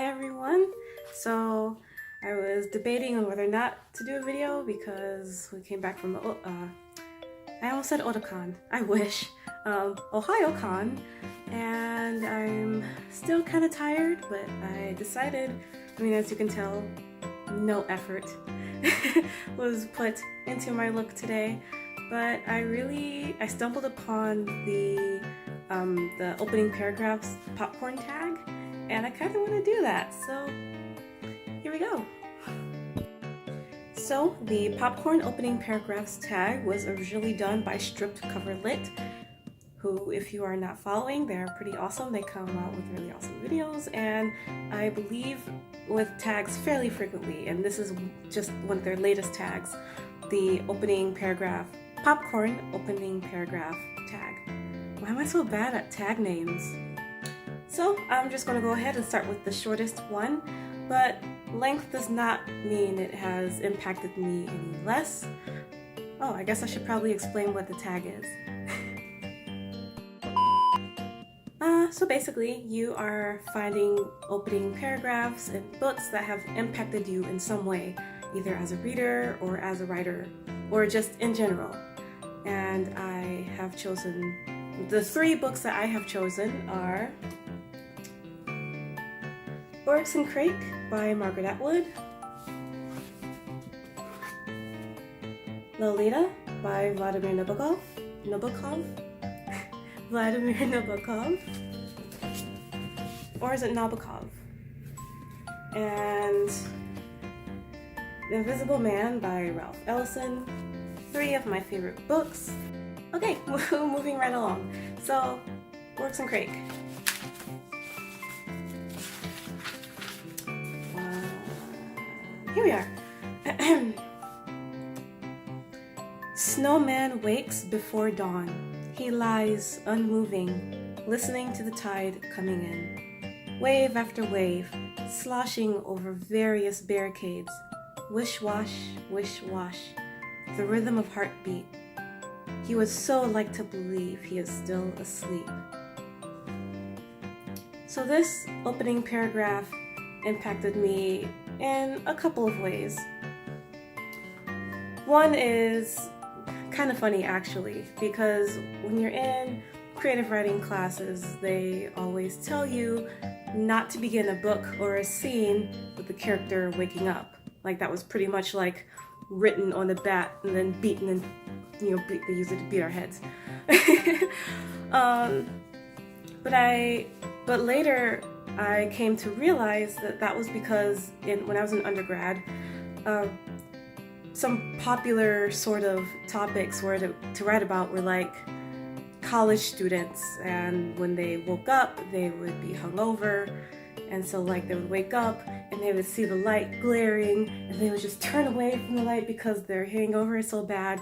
Hi everyone! So I was debating on whether or not to do a video because we came back from I almost said Otakon, I wish, OhioCon, and I'm still kind of tired, but I decided, as you can tell, no effort was put into my look today, but I stumbled upon the opening paragraphs popcorn tag, and I kind of want to do that, so here we go. So the popcorn opening paragraphs tag was originally done by Stripped Cover Lit, who, if you are not following, they're pretty awesome. They come out with really awesome videos, and I believe with tags fairly frequently, and this is just one of their latest tags, the opening paragraph, popcorn opening paragraph tag. Why am I so bad at tag names? So I'm just going to go ahead and start with the shortest one, but length does not mean it has impacted me any less. Oh, I guess I should probably explain what the tag is. So basically, you are finding opening paragraphs in books that have impacted you in some way, either as a reader or as a writer, or just in general. And I have chosen, the three books that I have chosen are Oryx and Crake by Margaret Atwood, Lolita by Vladimir Nabokov, Vladimir Nabokov, or is it Nabokov? And The Invisible Man by Ralph Ellison, three of my favorite books. Okay, moving right along. So, Oryx and Crake. Here we are. Snowman wakes before dawn. He lies unmoving, listening to the tide coming in. Wave after wave, sloshing over various barricades. Wish-wash, wish-wash, the rhythm of heartbeat. He would so like to believe he is still asleep. So this opening paragraph impacted me in a couple of ways. One is kind of funny actually, because when you're in creative writing classes, they always tell you not to begin a book or a scene with the character waking up. Like that was pretty much like written on the bat and then beaten, and they use it to beat our heads. But later I came to realize that was because when I was an undergrad, some popular sort of topics to write about were like college students, and when they woke up they would be hungover, and so like they would wake up and they would see the light glaring and they would just turn away from the light because their hangover is so bad.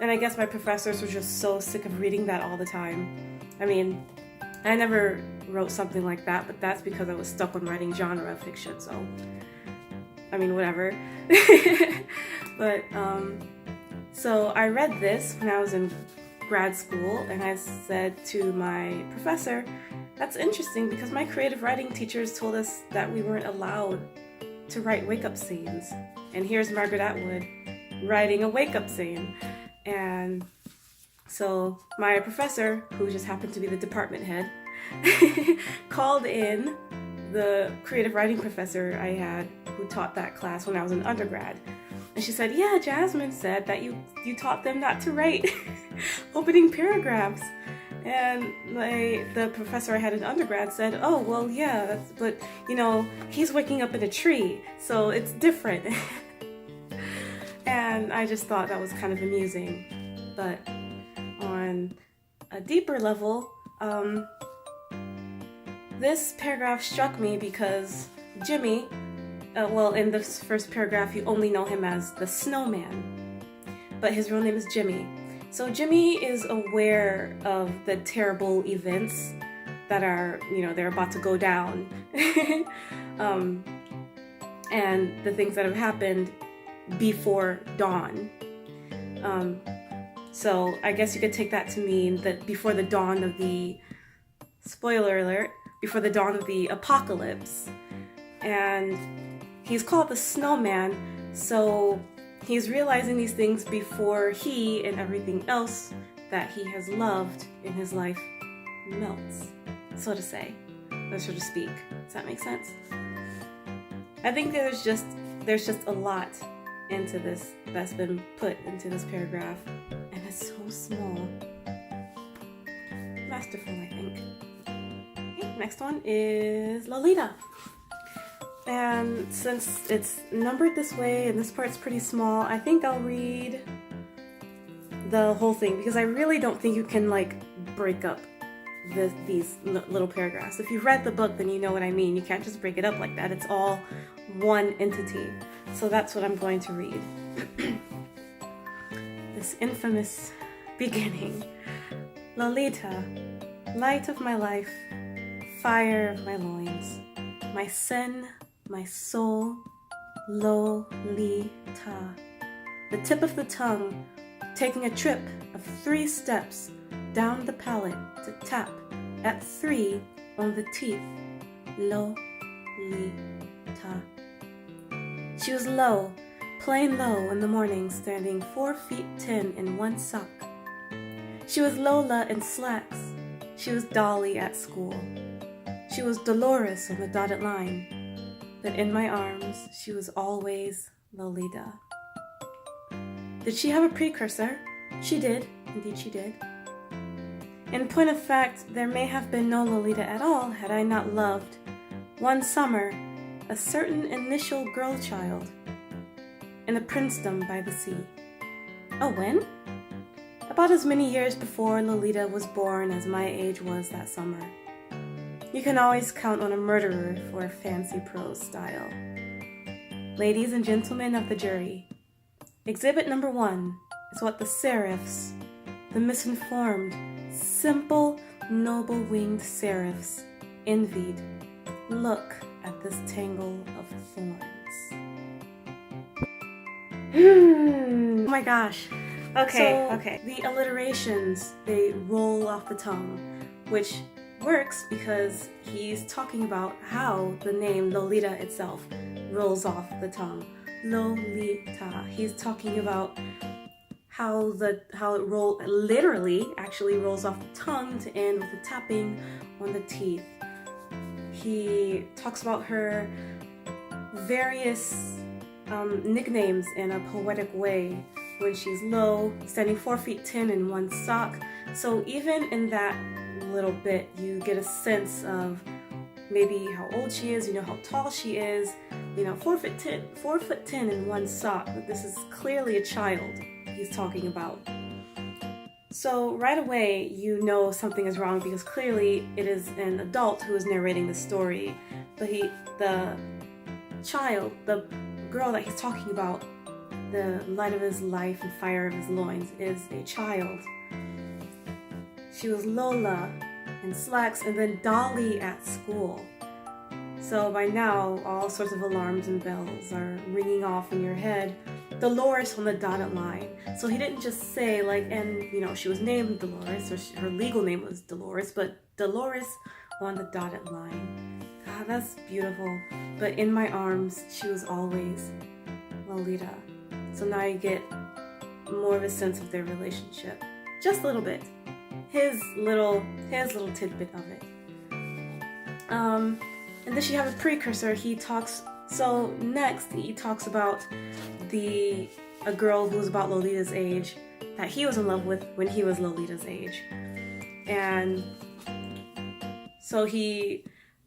And I guess my professors were just so sick of reading that all the time. I never wrote something like that, but that's because I was stuck on writing genre fiction, so whatever. But so I read this when I was in grad school, and I said to my professor, that's interesting because my creative writing teachers told us that we weren't allowed to write wake-up scenes, and here's Margaret Atwood writing a wake-up scene. And so my professor, who just happened to be the department head, called in the creative writing professor I had who taught that class when I was an undergrad. And she said, yeah, Jasmine said that you taught them not to write opening paragraphs. And the professor I had in undergrad said, oh, well, yeah, but he's waking up in a tree, so it's different. And I just thought that was kind of amusing. But on a deeper level, this paragraph struck me because Jimmy, in this first paragraph you only know him as the Snowman, but his real name is Jimmy. So Jimmy is aware of the terrible events that are, they're about to go down, and the things that have happened before dawn. So I guess you could take that to mean that before the dawn of the, spoiler alert, before the dawn of the apocalypse. and he's called the snowman, so he's realizing these things before he and everything else that he has loved in his life melts, so to say, or so to speak. Does that make sense? I think there's just a lot into this that's been put into this paragraph, and it's so small. Masterful, I think. Okay, next one is Lolita. And since it's numbered this way and this part's pretty small, I think I'll read the whole thing because I really don't think you can like break up these little paragraphs. If you've read the book, then you know what I mean. You can't just break it up like that. It's all one entity. So that's what I'm going to read. This infamous beginning. Lolita, light of my life, fire of my loins, my sin, my soul, Lolita. The tip of the tongue, taking a trip of 3 steps down the palate to tap at 3 on the teeth, Lolita. She was low, plain low in the morning, standing 4 feet 10 in 1 sock. She was Lola in slacks. She was Dolly at school. She was Dolores on the dotted line. But in my arms, she was always Lolita. Did she have a precursor? She did. Indeed she did. In point of fact, there may have been no Lolita at all had I not loved, one summer, a certain initial girl child in a princedom by the sea. Oh, when? About as many years before Lolita was born as my age was that summer. You can always count on a murderer for a fancy prose style. Ladies and gentlemen of the jury, exhibit number 1 is what the serifs, the misinformed, simple, noble-winged serifs, envied. Look at this tangle of thorns. Oh my gosh. Okay. The alliterations, they roll off the tongue, which works because he's talking about how the name Lolita itself rolls off the tongue. Lolita. He's talking about how it literally actually rolls off the tongue to end with a tapping on the teeth. He talks about her various nicknames in a poetic way when she's low, standing 4 feet 10 in 1 sock. So even in that little bit, you get a sense of maybe how old she is, how tall she is, 4 foot 10 in 1 sock. But this is clearly a child he's talking about. So right away, you know something is wrong because clearly it is an adult who is narrating the story. But the child, the girl that he's talking about, the light of his life and fire of his loins, is a child. She was Lola in slacks and then Dolly at school. So by now, all sorts of alarms and bells are ringing off in your head. Dolores on the dotted line. So he didn't just say she was named Dolores, or her legal name was Dolores, but Dolores on the dotted line. God, that's beautiful. But in my arms, she was always Lolita. So now you get more of a sense of their relationship. Just a little bit. His little tidbit of it. And then she have a precursor. So next he talks about a girl who was about Lolita's age that he was in love with when he was Lolita's age. And so he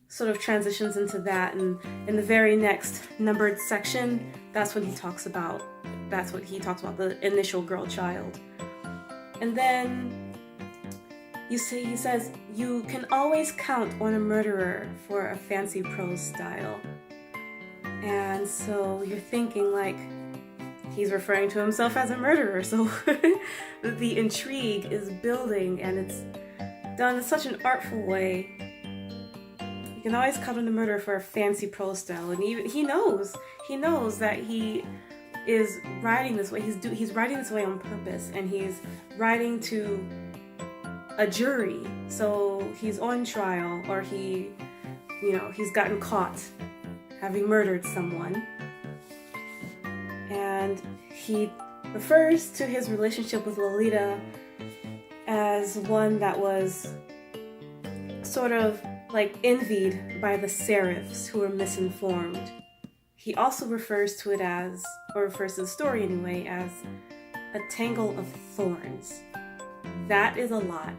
sort of transitions into that, and in the very next numbered section, that's what he talks about, the initial girl child. And then he says, you can always count on a murderer for a fancy prose style. And so you're thinking he's referring to himself as a murderer, so the intrigue is building, and it's done in such an artful way. You can always count on the murderer for a fancy prose style, and even he knows that he is writing this way. He's writing this way on purpose, and he's writing to a jury. So he's on trial, or he's gotten caught having murdered someone. And he refers to his relationship with Lolita as one that was sort of like envied by the serifs who were misinformed. He also refers to it as, or refers to the story anyway, as a tangle of thorns. That is a lot.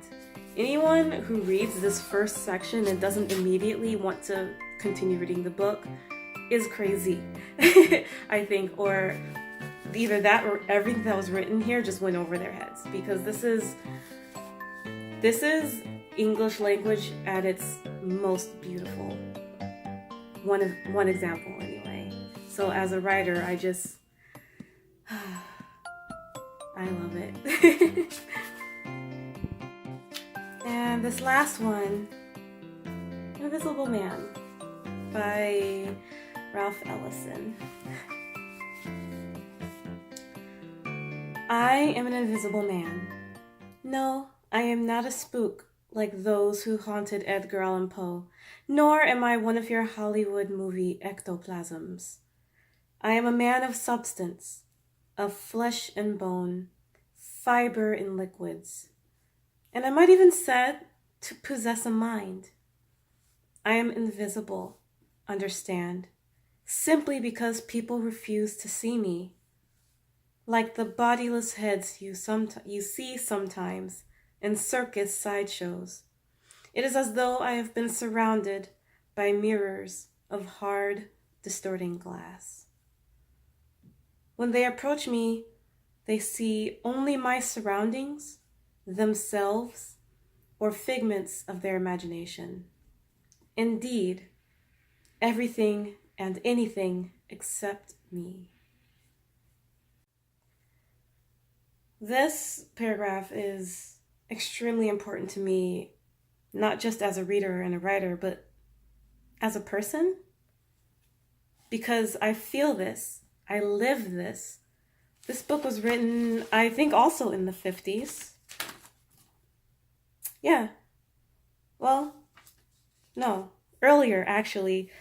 Anyone who reads this first section and doesn't immediately want to continue reading the book is crazy, I think, or either that or everything that was written here just went over their heads, because this is English language at its most beautiful. One example anyway. So as a writer, I just I love it. And this last one, Invisible Man by Ralph Ellison. I am an invisible man. No, I am not a spook like those who haunted Edgar Allan Poe, nor am I one of your Hollywood movie ectoplasms. I am a man of substance, of flesh and bone, fiber and liquids, and I might even said to possess a mind. I am invisible, understand, simply because people refuse to see me. Like the bodiless heads you see sometimes in circus sideshows. It is as though I have been surrounded by mirrors of hard, distorting glass. When they approach me, they see only my surroundings, themselves, or figments of their imagination. Indeed, everything and anything except me. This paragraph is extremely important to me, not just as a reader and a writer, but as a person, because I feel this, I live this. This book was written, I think, also in the 50s. Yeah. Well, no, earlier actually.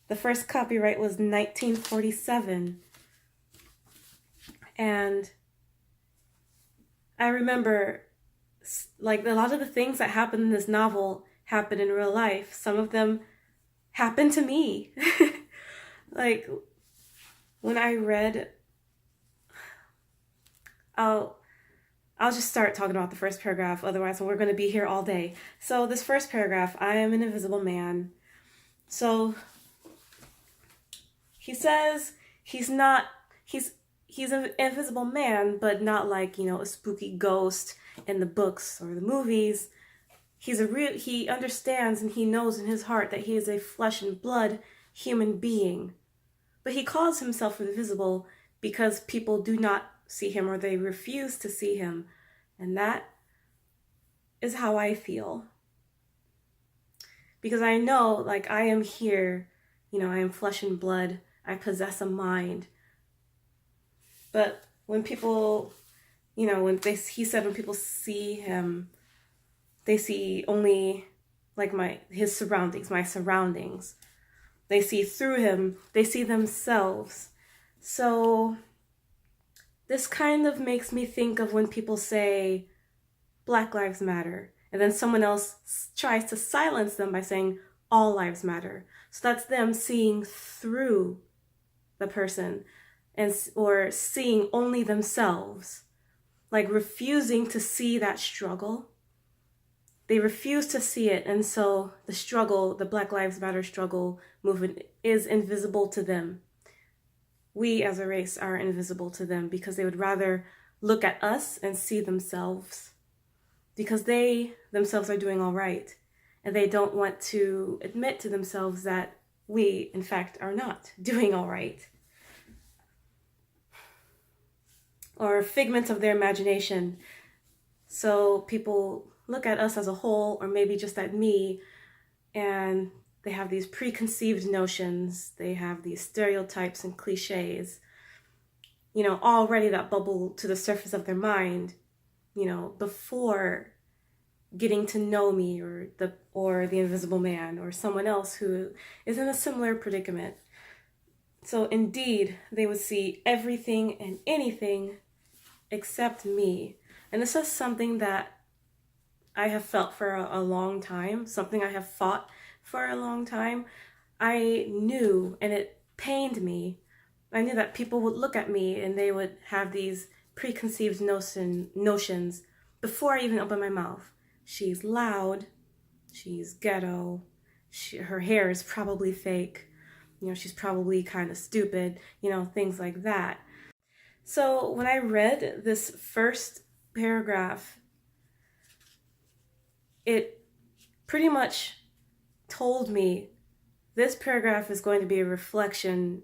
The first copyright was 1947. And I remember, like, a lot of the things that happen in this novel happen in real life. Some of them happened to me. Like, when I read, I'll just start talking about the first paragraph, otherwise we're going to be here all day. So this first paragraph, I am an invisible man. So he says he's an invisible man, but not like, a spooky ghost in the books or the movies. He understands and he knows in his heart that he is a flesh and blood human being. But he calls himself invisible because people do not see him or they refuse to see him. And that is how I feel. Because I know, like, I am here, I am flesh and blood. I possess a mind. But when people, he said when people see him, they see only like his surroundings, my surroundings. They see through him, they see themselves. So this kind of makes me think of when people say Black Lives Matter, and then someone else tries to silence them by saying all lives matter. So that's them seeing through the person or seeing only themselves, like refusing to see that struggle. They refuse to see it, and so the struggle, the Black Lives Matter struggle movement is invisible to them. We as a race are invisible to them because they would rather look at us and see themselves, because they themselves are doing all right, and they don't want to admit to themselves that we, in fact, are not doing all right. Or figments of their imagination. So people look at us as a whole, or maybe just at me, and they have these preconceived notions, they have these stereotypes and cliches, already that bubble to the surface of their mind, before getting to know me or the invisible man or someone else who is in a similar predicament. So indeed, they would see everything and anything except me. And this is something that I have felt for a long time, something I have fought for a long time. I knew, and it pained me, I knew that people would look at me and they would have these preconceived notions before I even open my mouth. She's loud, she's ghetto, her hair is probably fake, you know, she's probably kind of stupid, you know, things like that. So when I read this first paragraph, it pretty much told me this paragraph is going to be a reflection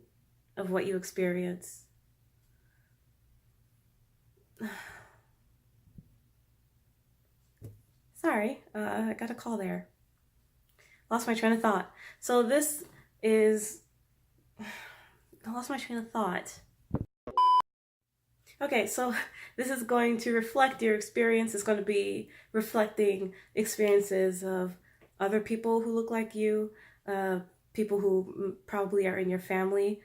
of what you experience. Sorry, I got a call there. Lost my train of thought. So this is... I lost my train of thought. Okay, so this is going to reflect your experience. It's going to be reflecting experiences of other people who look like you, people who probably are in your family.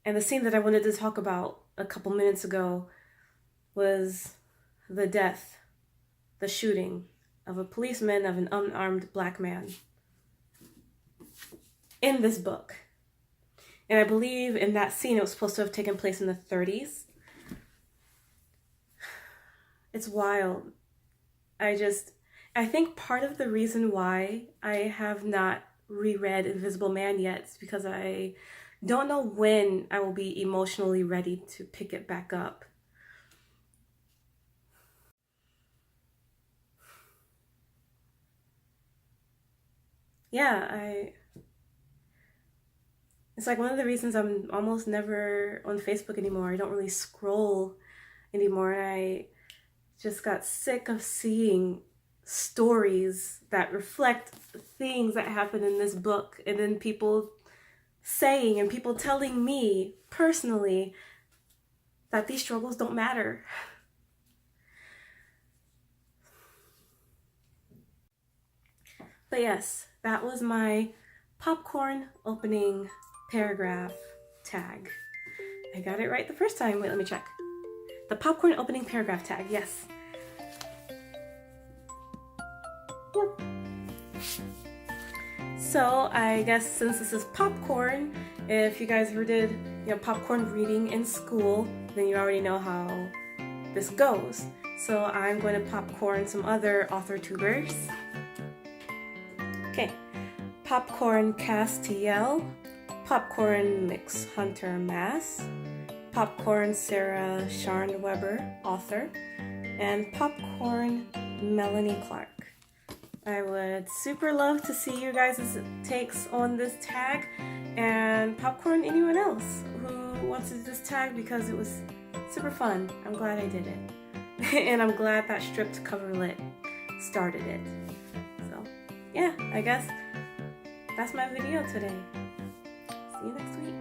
And the scene that I wanted to talk about a couple minutes ago was the death, the shooting of a policeman of an unarmed black man in this book. And I believe in that scene it was supposed to have taken place in the 30s. It's wild. I think part of the reason why I have not reread Invisible Man yet is because I don't know when I will be emotionally ready to pick it back up. Yeah, it's like one of the reasons I'm almost never on Facebook anymore. I don't really scroll anymore. I just got sick of seeing stories that reflect things that happen in this book, and then people saying and people telling me personally that these struggles don't matter. But yes, that was my popcorn opening paragraph tag. I got it right the first time. Wait, let me check. The popcorn opening paragraph tag, yes. Yep. So I guess since this is popcorn, if you guys ever did, popcorn reading in school, then you already know how this goes. So I'm going to popcorn some other author tubers. Okay, popcorn CassTeaElle, popcorn MxHunterMass, popcorn Sarah Scharnwber, author, and popcorn Melanie Clark. I would super love to see you guys' takes on this tag, and popcorn anyone else who wants to do this tag because it was super fun. I'm glad I did it. And I'm glad that stripped coverlet started it. So yeah, I guess that's my video today. See you next week.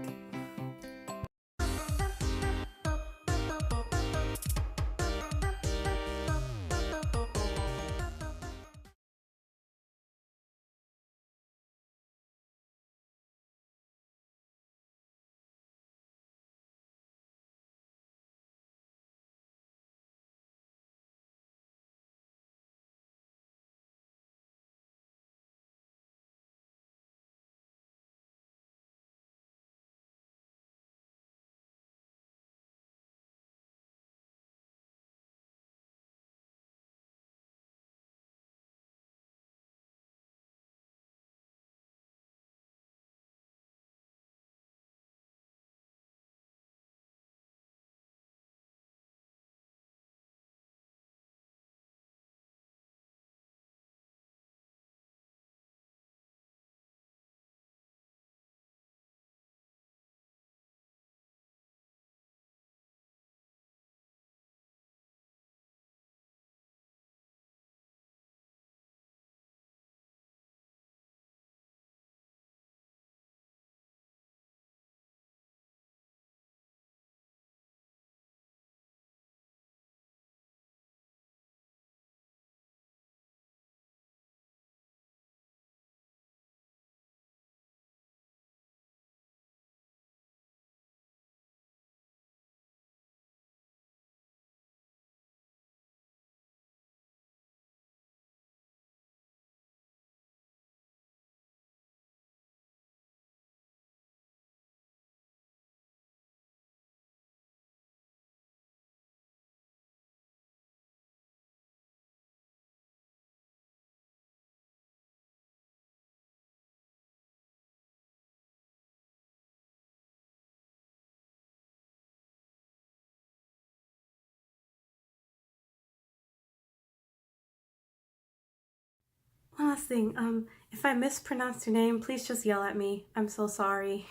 One last thing, if I mispronounced your name, please just yell at me. I'm so sorry.